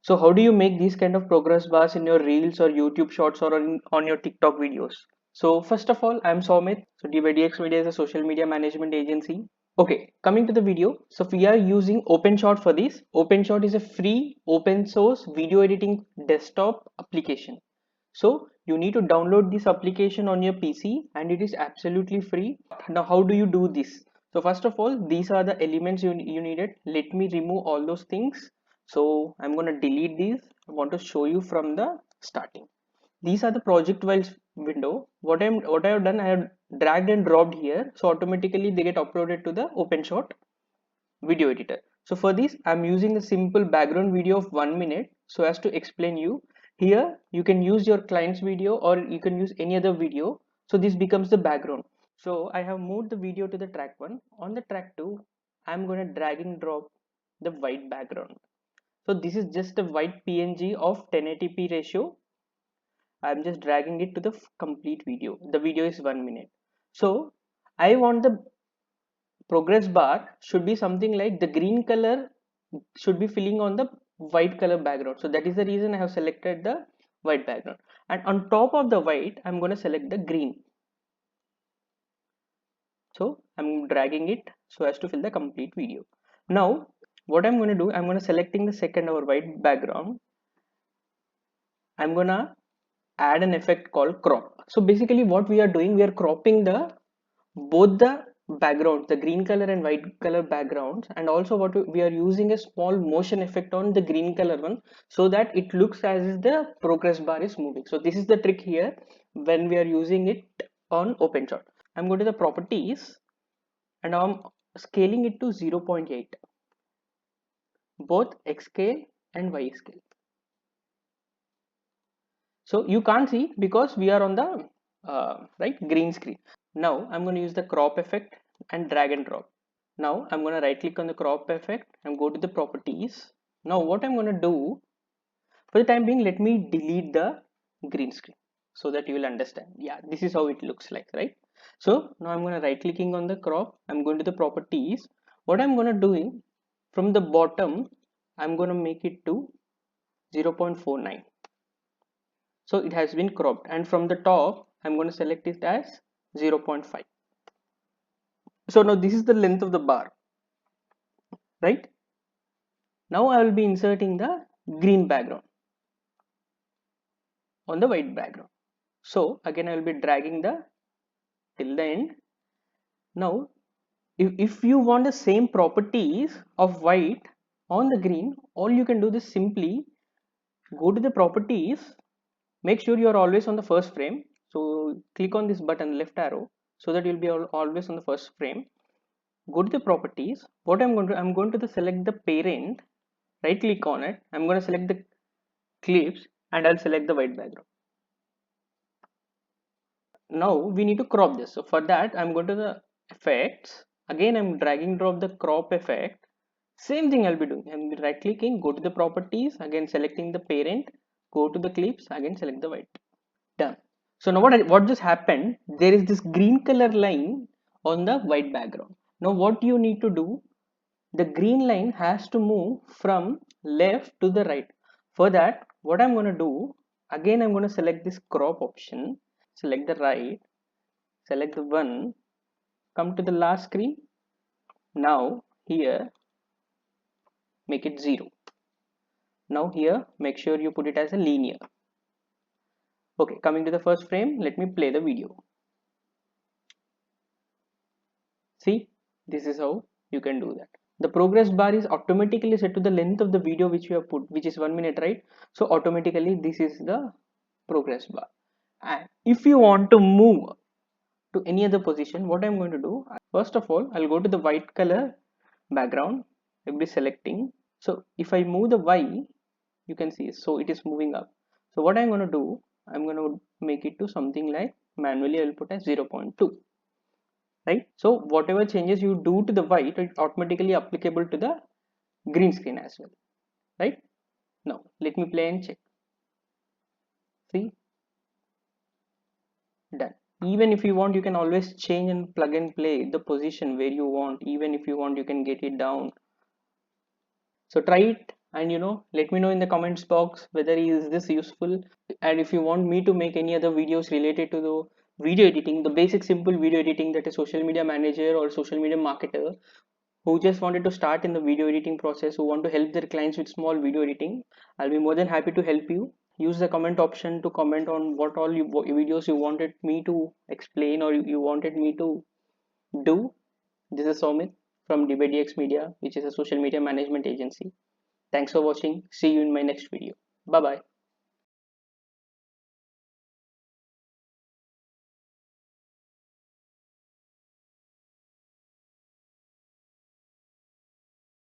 So how do you make these kind of progress bars in your reels or YouTube shorts or on your TikTok videos? So first of all, I'm Somit. So D by DX Media is a social media management agency. Okay, coming to the video. So we are using OpenShot for this. OpenShot is a free open source video editing desktop application. So you need to download this application on your PC and it is absolutely free. Now how do you do this? So first of all, these are the elements you needed. Let me remove all those things. So I'm going to delete these. I want to show you from the starting. These are the project files window. What I have done, I have dragged and dropped here. So automatically they get uploaded to the OpenShot video editor. So for this, I'm using a simple background video of 1 minute so as to explain you. Here you can use your client's video or you can use any other video. So this becomes the background. So I have moved the video to the track 1. On the track 2, I'm going to drag and drop the white background. So this is just a white PNG of 1080p ratio. I'm just dragging it to the complete video. The video is 1 minute. So I want the progress bar should be something like the green color should be filling on the white color background. So that is the reason I have selected the white background. And on top of the white, I'm going to select the green. So I'm dragging it so as to fill the complete video. Now what I'm going to do, I'm going to selecting the second or white background. I'm going to add an effect called crop. So basically what we are doing, we are cropping the both the backgrounds, the green color and white color backgrounds, and also what we are using a small motion effect on the green color one so that it looks as if the progress bar is moving. So this is the trick here when we are using it on OpenShot. I'm going to the properties and I'm scaling it to 0.8, both X scale and Y scale. So you can't see because we are on the right green screen. Now I'm going to use the crop effect and drag and drop. Now I'm going to right click on the crop effect and go to the properties. Now what I'm going to do, for the time being, let me delete the green screen so that you will understand. Yeah, this is how it looks like, right? So now I'm going to right clicking on the crop. I'm going to the properties. What I'm going to do from the bottom, I'm going to make it to 0.49. So it has been cropped, and from the top I'm going to select it as 0.5. So now this is the length of the bar, right? Now I will be inserting the green background on the white background. So again I will be dragging the till the end. Now if you want the same properties of white on the green, all you can do is simply go to the properties, make sure you are always on the first frame. So click on this button left arrow so that you'll be always on the first frame. Go to the properties. What I'm going to select the parent, right click on it. I'm going to select the clips and I'll select the white background. Now we need to crop this. So for that I'm going to the effects. Again I'm dragging drop the crop effect. Same thing I'll be doing. I'm right clicking, go to the properties, again selecting the parent, go to the clips, again select the white. Done. So now what just happened, there is this green color line on the white background. Now what you need to do, the green line has to move from left to the right. For that, what I'm going to do, again I'm going to select this crop option, select the right, select the one, come to the last screen. Now here make it 0. Now here make sure you put it as a linear. Okay, coming to the first frame, let me play the video. See, this is how you can do that. The progress bar is automatically set to the length of the video which you have put, which is 1 minute, right? So automatically this is the progress bar. And if you want to move to any other position, what I'm going to do, first of all I'll go to the white color background. I'll be selecting. So if I move the Y, you can see, so it is moving up. So what I'm going to do, I'm going to make it to something like, manually I will put as 0.2, right? So whatever changes you do to the white, it's automatically applicable to the green screen as well, right? Now let me play and check. See, done. Even if you want, you can always change and plug and play the position where you want. Even if you want, you can get it down. So try it and let me know in the comments box whether is this useful, and if you want me to make any other videos related to the video editing, the basic simple video editing that a social media manager or social media marketer who just wanted to start in the video editing process, who want to help their clients with small video editing, I'll be more than happy to help you. Use the comment option to comment on what all videos you wanted me to explain or you wanted me to do. This is Somit from DBDX Media, which is a social media management agency. Thanks for watching. See you in my next video. Bye bye.